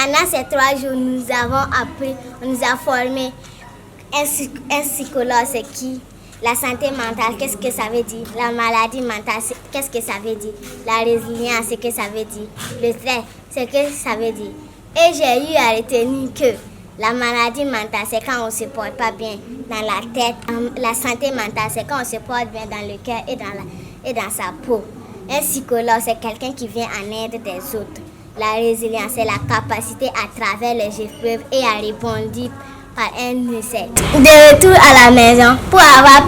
Pendant ces 3 jours, nous avons appris, on nous a formé un psychologue, c'est qui? La santé mentale, qu'est-ce que ça veut dire? La maladie mentale, qu'est-ce que ça veut dire? La résilience, c'est que ça veut dire? Le stress, c'est que ça veut dire? Et j'ai eu à retenir que la maladie mentale, c'est quand on ne se porte pas bien dans la tête. La santé mentale, c'est quand on se porte bien dans le cœur et dans sa peau. Un psychologue, c'est quelqu'un qui vient en aide des autres. La résilience, c'est la capacité à travers les épreuves et à répondre par un essai. De retour à la maison, pour avoir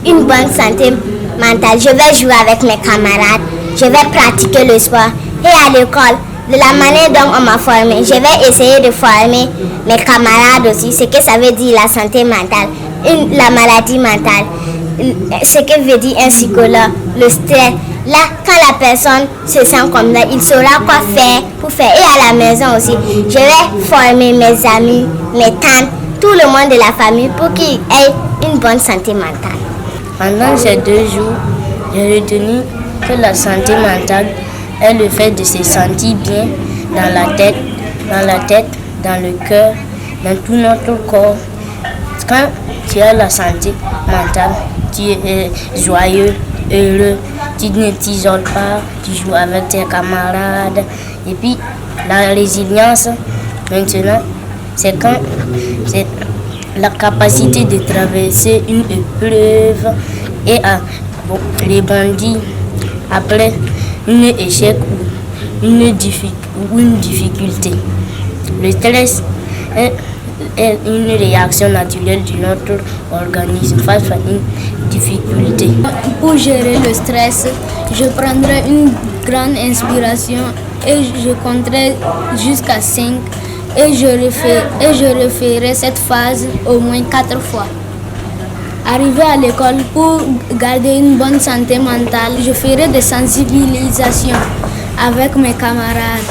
une bonne santé mentale, je vais jouer avec mes camarades, je vais pratiquer le sport. Et à l'école, de la manière dont on m'a formé, je vais essayer de former mes camarades aussi, ce que ça veut dire la santé mentale, la maladie mentale, ce que veut dire un psychologue, le stress. Là, quand la personne se sent comme ça, il saura quoi faire pour faire. Et à la maison aussi, je vais former mes amis, mes tantes, tout le monde de la famille pour qu'ils aient une bonne santé mentale. Pendant ces 2 jours, j'ai retenu que la santé mentale est le fait de se sentir bien dans la tête, dans le cœur, dans tout notre corps. Quand tu as la santé mentale, tu es joyeux, heureux, tu ne t'isoles pas, tu joues avec tes camarades. Et puis la résilience, maintenant, c'est la capacité de traverser une épreuve et à rebondir après un échec ou une difficulté. Le stress est une réaction naturelle de notre organisme face à une difficulté. Pour gérer le stress, je prendrai une grande inspiration et je compterai jusqu'à 5 et je referai cette phase au moins 4 fois. Arrivé à l'école, pour garder une bonne santé mentale, je ferai des sensibilisations avec mes camarades.